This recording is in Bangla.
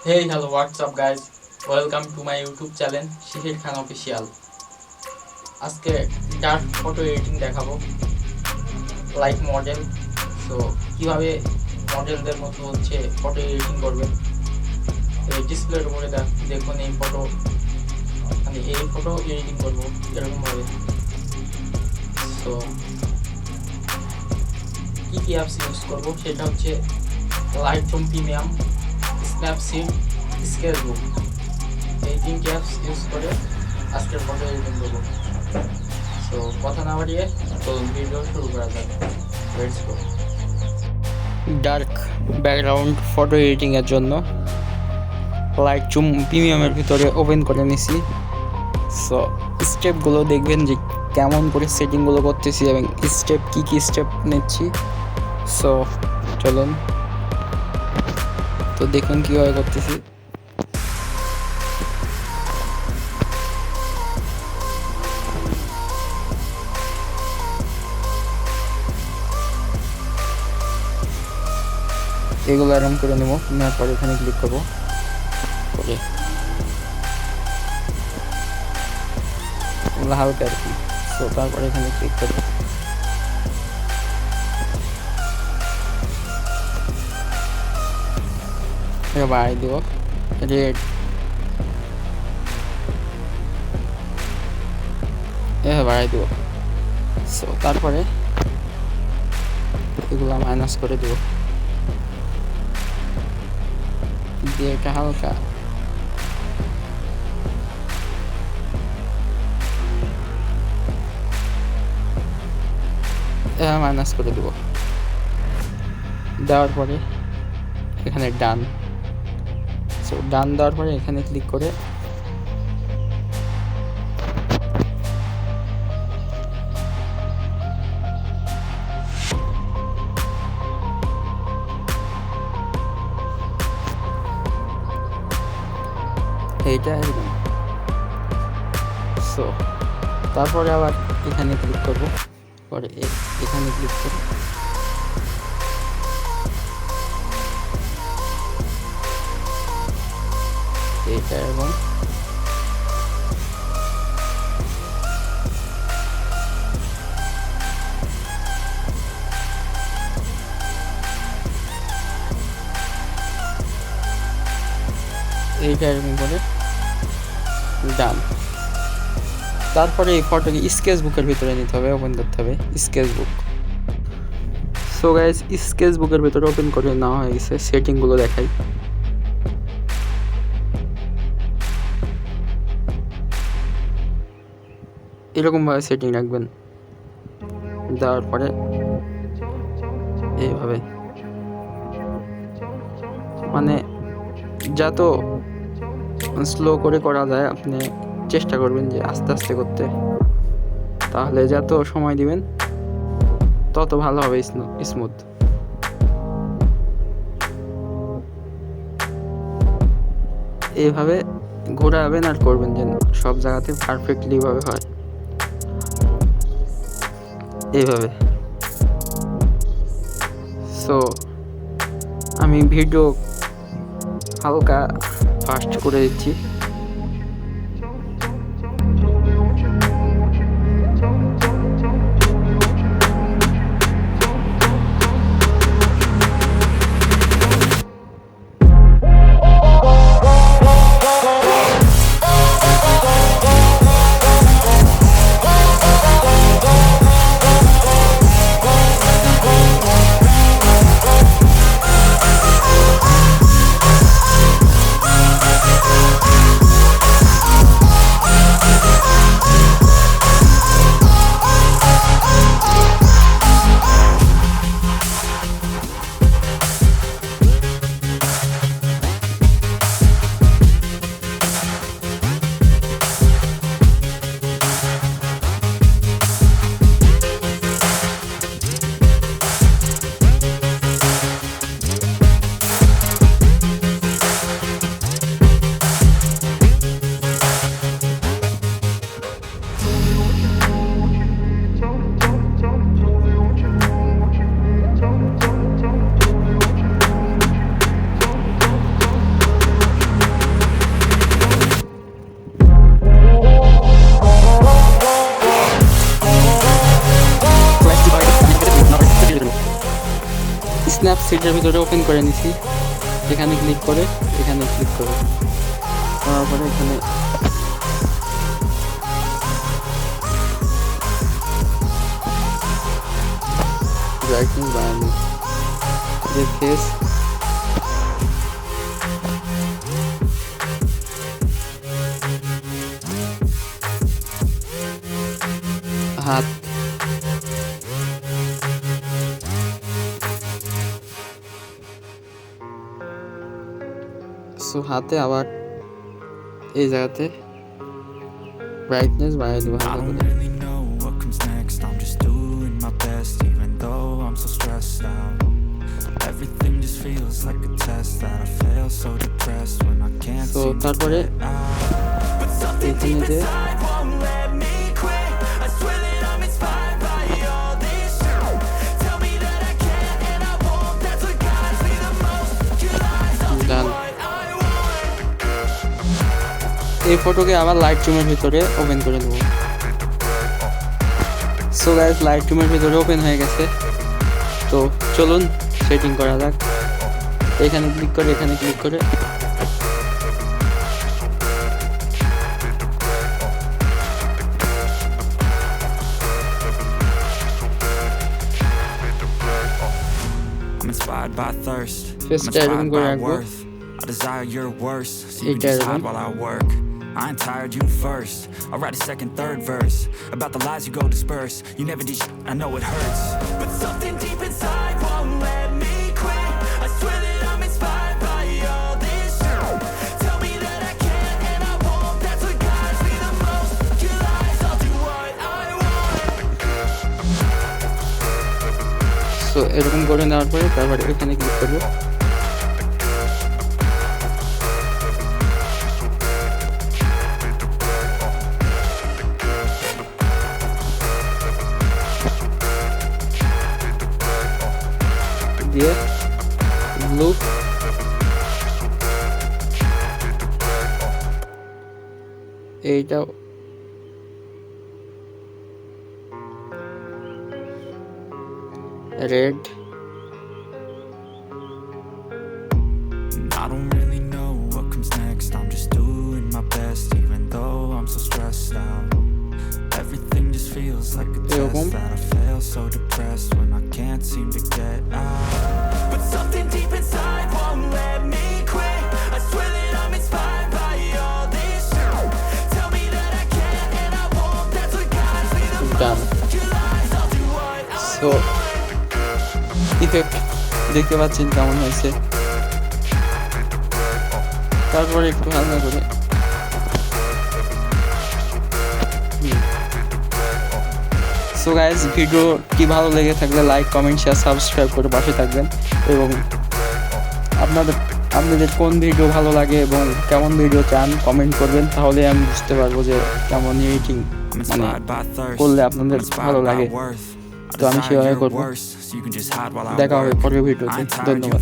Hey, hello, what's up, guys? Welcome to my YouTube channel, SHISIR Khan official. আজকে ডার্ক ফটো এডিটিং দেখাবো, লাইক মডেল। সো কিভাবে মডেলদের মতো হচ্ছে ফটো এডিটিং করবে। এই ডিসপ্লের উপরে দেখুন এই ফটো, আমি এই ফটো এডিটিং করবো এরকমভাবে। সো কী অ্যাপস ইউজ করবো সেটা হচ্ছে লাইটরুম প্রিমিয়াম, স্ন্যাপসিড, স্কেচবুক, এই তিনটি অ্যাপস ইউজ করে আজকের ফটো এডিটিং করবো। সো কথা না বাড়িয়ে চলুন ভিডিও শুরু করা যাক। Let's go. Dark background photo এডিটিংয়ের জন্য লাইটরুম প্রিমিয়ামের ভিতরে ওপেন করে নিছি। সো স্টেপগুলো দেখবেন যে কেমন করে সেটিংগুলো করতেছি এবং স্টেপ কী স্টেপ নিচ্ছি। সো চলুন, তো দেখুন কীভাবে করতেছি। এগুলো আরাম করে নেবো, নেওয়ার পরে এখানে ক্লিক করবো, করে হালকা আর কি। সো তারপরে এখানে ক্লিক করবো, বাড়াই দেবো রেড, বাড়াই দেবো। সো তারপরে এগুলো মাইনাস করে দেবো, দিয়ে এটা হালকা মাইনাস করে দেবো। দেওয়ার পরে এখানে ডান। সো ডান দেওয়ার পরে এখানে ক্লিক করে এইটা একদম। সো তারপরে আবার এখানে ক্লিক করবো, পরে এখানে ক্লিক করে এইটা এবং এইটা এরকম করে ডান। তারপরে এই ফটোকে স্কেচবুকের ভিতরে নিতে হবে, ওপেন করতে হবে স্কেচবুক। সো গাইস, স্কেচবুকের ভিতরে ওপেন করে নেওয়া হয়ে গেছে। সেটিংগুলো দেখাই, এরকমভাবে সেটিং রাখবেন। দেওয়ার পরে এইভাবে মানে যত স্লো করে করা যায় আপনি চেষ্টা করবেন যে আস্তে আস্তে করতে, তাহলে যত সময় দিবেন তত ভালো হবে, স্মুথ। এইভাবে ঘোরাবেন আর করবেন যেন সব জায়গাতে পারফেক্টলি ভাবে হয়, এইভাবে। সো আমি ভিডিও হালকা ফাস্ট করে দিচ্ছি। স্ন্যাপসিডের ভিতরে ওপেন করে নিছি। এখানে ক্লিক করে এখানে ক্লিক করে তারপরে এখানে ব্রাইটনেস বাড়ানো যে ফেস হাত সো হাতে আবার এই জায়গাতে ব্রাইটনেস বাড়াই দেবো হালকা করে। তো তারপরে এখানে যে এই ফটোকে আবার লাইটরুমের ভিতরে ওপেন করে দেবো। সো গাইস লাইটরুমের ভিতরে ওপেন হয়ে গেছে। তো চলুন সেটিং করা যাক। এখানে ক্লিক করে এখানে ক্লিক করে ফেসটা এরকম করে রাখবো। I desire your worst, so you can just hide while I work. I ain't tired, you first. I'll write a second, third verse about the lies you go disperse. You never did shit, I know it hurts, but something deep inside won't let me quit. I swear that I'm inspired by all this shit. Tell me that I can't and I won't. That's what guides me the most. Your lies, I'll do what I want. So এরকম করে নেওয়ার পরে তারপরে এখানে ক্লিক করবো। দিয়ে ব্লু এইটা red I don't really know what comes next. I'm just doing my best, even though I'm so stressed out. Everything just feels like a test that I fail, so depressed when I can't seem to get out. But something deep inside won't let me quit. I swear that I'm inspired by all this shit. Tell me that I can't and I won't. That's what guides me the most. Your lies, I'll do what I want. So effect দেখতে পাচ্ছেন কেমন হয়েছে। তারপরে একটু হালকা করে সো গাইস ভিডিওটি ভালো লেগে থাকলে লাইক কমেন্ট শেয়ার সাবস্ক্রাইব করে পাশে থাকবেন এবং আপনাদের কোন ভিডিও ভালো লাগে এবং কেমন ভিডিও চান কমেন্ট করবেন, তাহলে আমি বুঝতে পারবো যে কেমন এডিটিং মানে করলে আপনাদের ভালো লাগে। তো আমি সেভাবে করবো। দেখা হবে পরের ভিডিওতে। ধন্যবাদ।